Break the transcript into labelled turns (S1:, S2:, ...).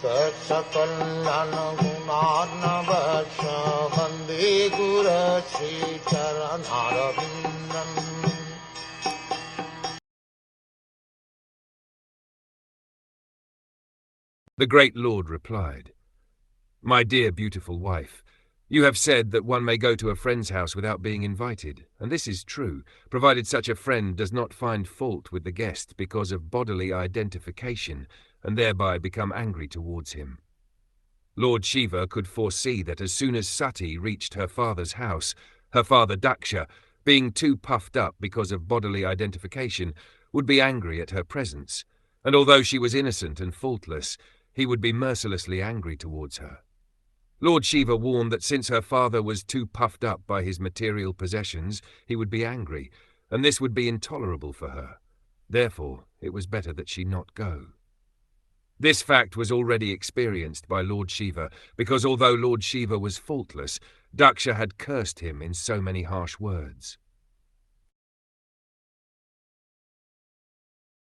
S1: Saksakalyan gunarnavasya Vande Guru Sri Charanaravindan.
S2: The great Lord replied, "My dear beautiful wife, you have said that one may go to a friend's house without being invited, and this is true, provided such a friend does not find fault with the guest because of bodily identification and thereby become angry towards him." Lord Shiva could foresee that as soon as Sati reached her father's house, her father Daksha, being too puffed up because of bodily identification, would be angry at her presence, and although she was innocent and faultless, he would be mercilessly angry towards her. Lord Shiva warned that since her father was too puffed up by his material possessions, he would be angry, and this would be intolerable for her. Therefore, it was better that she not go. This fact was already experienced by Lord Shiva, because although Lord Shiva was faultless, Daksha had cursed him in so many harsh words.